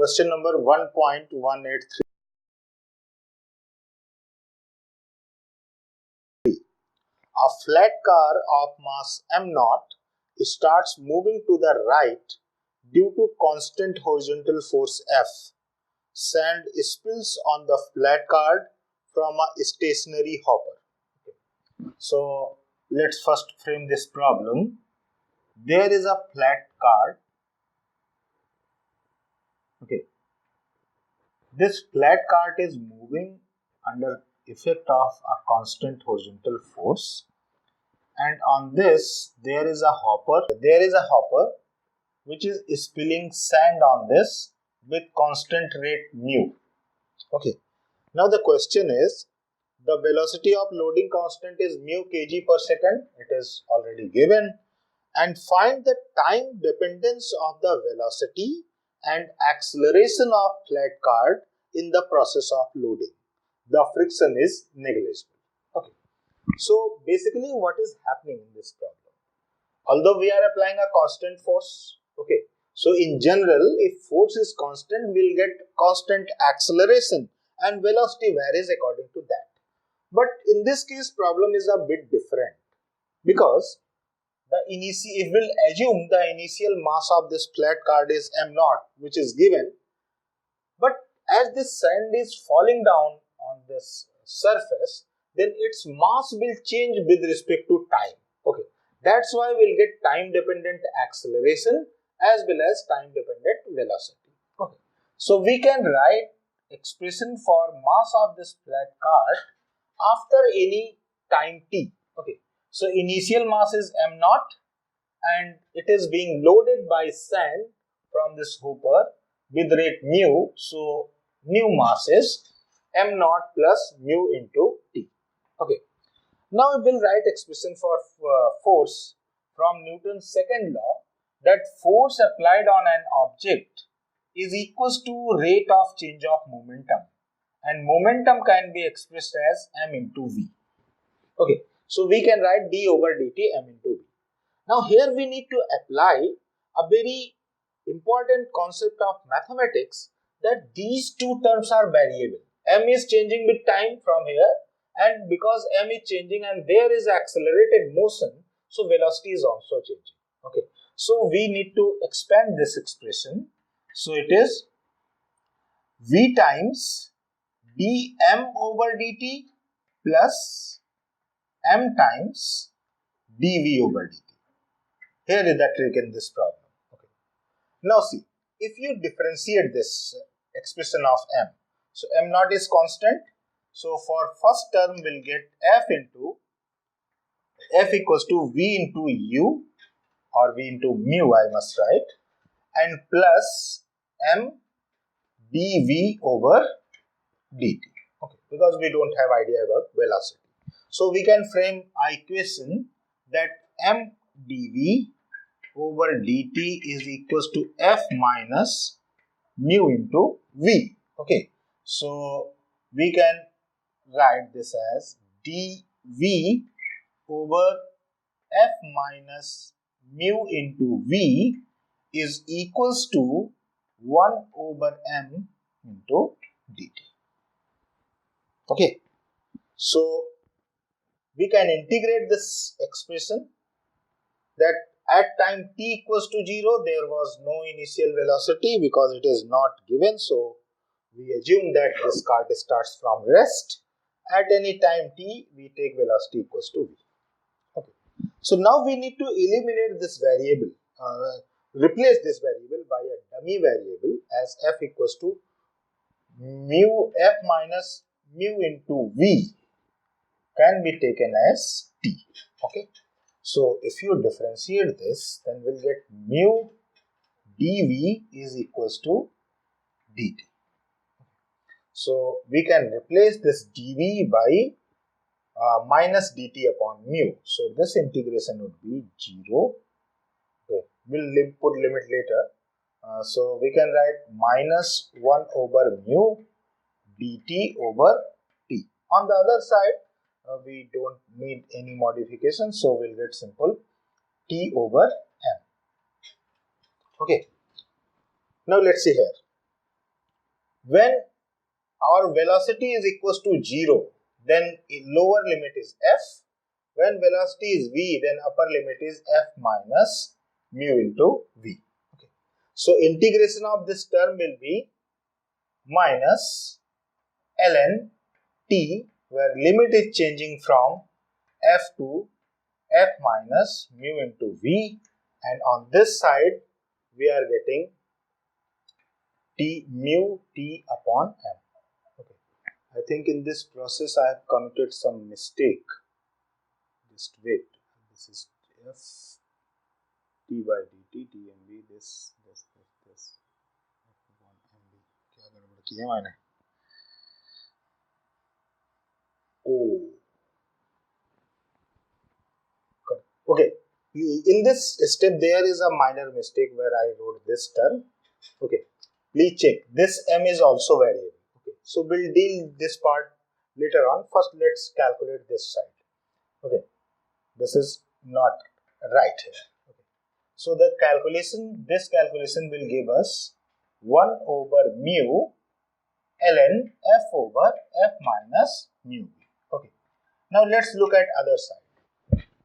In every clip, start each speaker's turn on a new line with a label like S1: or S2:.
S1: Question number 1.183. A flat car of mass m0 starts moving to the right due to constant horizontal force F. Sand spills on the flat car from a stationary hopper. So let's first frame this problem. There is a flat car. Okay. This flat cart is moving under effect of a constant horizontal force, and on this there is a hopper which is spilling sand on this with constant rate mu. Okay. Now the question is, the velocity of loading constant is mu kg per second. It is already given. And find the time dependence of the velocity and acceleration of flat cart in the process of loading. The friction is negligible. Okay. So basically what is happening in this problem? Although we are applying a constant force, okay. So in general, if force is constant, we'll get constant acceleration and velocity varies according to that. But in this case, problem is a bit different because if we'll assume the initial mass of this flat card is m0, which is given, but as this sand is falling down on this surface, then its mass will change with respect to time. Okay, that's why we'll get time dependent acceleration as well as time dependent velocity. Okay, so we can write expression for mass of this flat card after any time t. Okay, so initial mass is m0 and it is being loaded by sand from this hopper with rate mu. So new mass is m0 plus mu into t. Okay. Now we will write expression for force from Newton's second law, that force applied on an object is equals to rate of change of momentum, and momentum can be expressed as m into v. Okay, so we can write d over dt m into v. Now here we need to apply a very important concept of mathematics, that these two terms are variable. M is changing with time from here, and because m is changing and there is accelerated motion, so velocity is also changing. Okay, so we need to expand this expression. So it is v times dm over dt plus m times dv over dt. Here is the trick in this problem. Okay. Now see, if you differentiate this expression of m, so m0 is constant. So for first term we'll get f equals to v into u, or v into mu I must write, and plus m dv over dt. Okay, because we don't have idea about velocity. So we can frame our equation that m dv over dt is equals to f minus mu into v. Okay, so we can write this as dv over f minus mu into v is equals to 1 over m into dt. Okay, so we can integrate this expression, that at time t equals to 0 there was no initial velocity because it is not given, so we assume that this cart starts from rest. At any time t we take velocity equals to v. Okay, so now we need to eliminate this variable, replace this variable by a dummy variable as f equals to mu f minus mu into v can be taken as t. Okay, so if you differentiate this, then we'll get mu dv is equals to dt. So we can replace this dv by minus dt upon mu. So this integration would be 0. Okay, we'll put limit later. So we can write minus 1 over mu dt over t. On the other side, we don't need any modification, so we'll get simple t over m. Okay, now let's see here. When our velocity is equals to 0, then lower limit is f. When velocity is v, then upper limit is f minus mu into v. Okay. So integration of this term will be minus ln t, where limit is changing from f to f minus mu into v, and on this side we are getting t mu t upon m. Okay. I think in this process I have committed some mistake. Just wait. This is f t by dt dmv. This. f1 mv. क्या गड़बड़ किया मैंने? Oh. Okay. In this step there is a minor mistake where I wrote this term. Okay. Please check. This m is also variable. Okay. So we'll deal this part later on. First, let's calculate this side. Okay. This is not right here. Okay. So the calculation, this calculation will give us 1 over mu ln f over f minus mu. Okay. Now let's look at other side.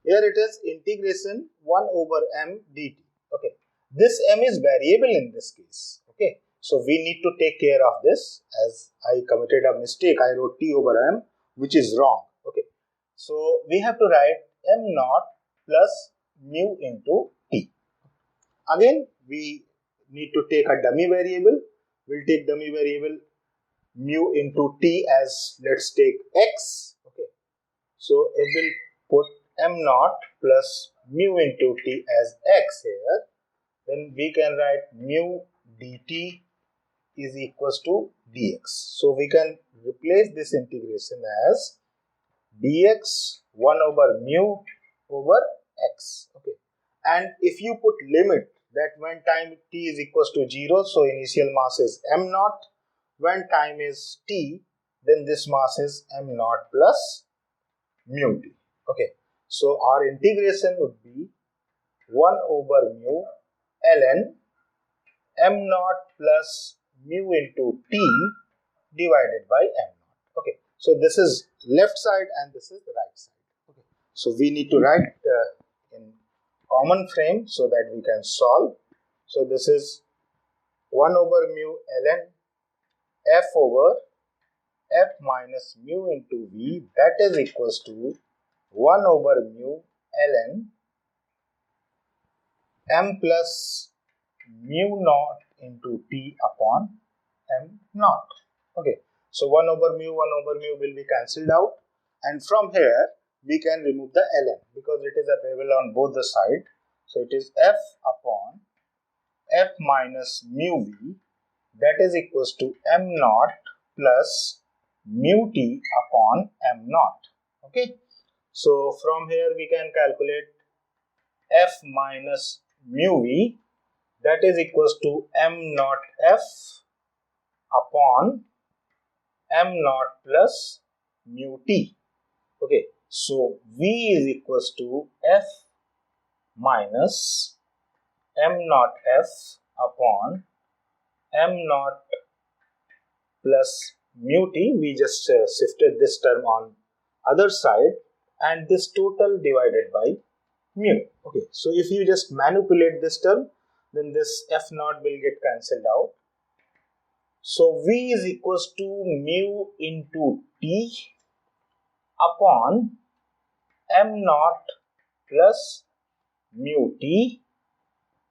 S1: Here it is integration 1 over m dt. Okay. This m is variable in this case. Okay. So we need to take care of this, as I committed a mistake. I wrote t over m, which is wrong. Okay. So we have to write m naught plus mu into t. Again, we need to take a dummy variable. We'll take dummy variable mu into t as, let's take x. Okay. So it will put m naught plus mu into t as x here. Then we can write mu dt is equals to dx. So we can replace this integration as dx 1 over mu over x. Okay. And if you put limit that when time t is equals to 0, so initial mass is m naught. When time is t, then this mass is m naught plus mu t. Okay. So our integration would be 1 over mu ln m naught plus mu into t divided by m naught. Okay. So this is left side and this is the right side. Okay. So we need to write in common frame so that we can solve. So this is 1 over mu ln f over f minus mu into v, that is equals to 1 over mu ln m plus mu naught into t upon m naught. Okay. So 1 over mu will be cancelled out, and from here we can remove the ln because it is available on both the sides. So it is f upon f minus mu v, that is equals to m naught plus mu t upon m naught. Okay. So from here we can calculate f minus mu v, that is equals to m naught f upon m naught plus mu t. Okay. So v is equals to f minus m naught f upon m naught plus mu t. We just shifted this term on other side, and this total divided by mu. Okay. So if you just manipulate this term, then this f naught will get cancelled out. So v is equals to mu into t upon m naught plus mu t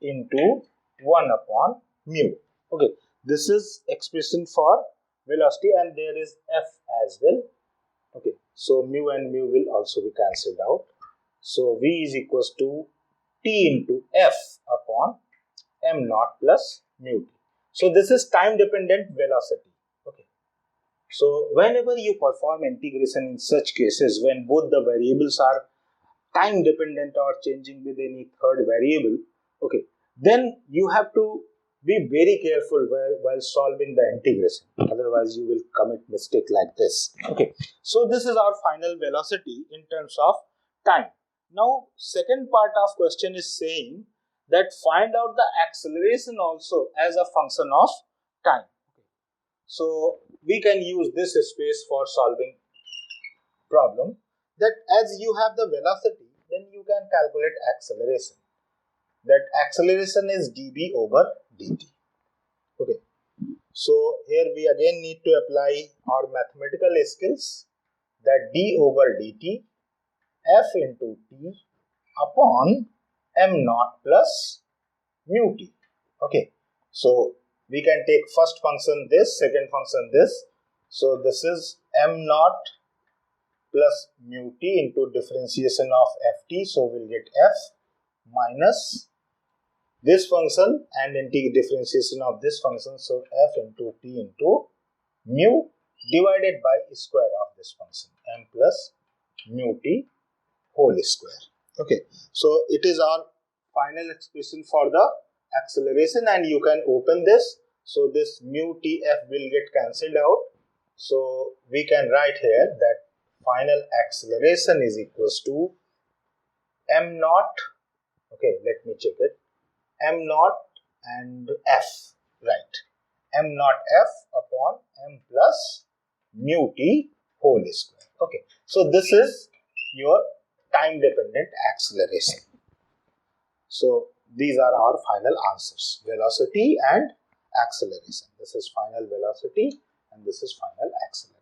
S1: into 1 upon mu. Okay. This is expression for velocity, and there is f as well. Okay. So mu and mu will also be cancelled out. So v is equals to t into f upon m naught plus mu t. So this is time dependent velocity. Okay. So whenever you perform integration in such cases, when both the variables are time dependent or changing with any third variable, okay, then you have to be very careful while solving the integration. Otherwise you will commit mistake like this. Okay. So this is our final velocity in terms of time. Now second part of question is saying that find out the acceleration also as a function of time. So we can use this space for solving problem, that as you have the velocity, then you can calculate acceleration. That acceleration is dB over dt. Okay. So here we again need to apply our mathematical skills, that d over dt f into t upon m naught plus mu t. Okay. So we can take first function this, second function this. So this is m naught plus mu t into differentiation of ft. So we'll get f minus this function and differentiation of this function. So f into t into mu divided by square of this function, m plus mu t whole square. Okay, so it is our final expression for the acceleration, and you can open this. So this mu tf will get cancelled out. So we can write here that final acceleration is equals to m naught. Okay, let me check it. M naught and f, right? M naught f upon m plus mu t whole square. Okay, so this is your time dependent acceleration. So these are our final answers: velocity and acceleration. This is final velocity and this is final acceleration.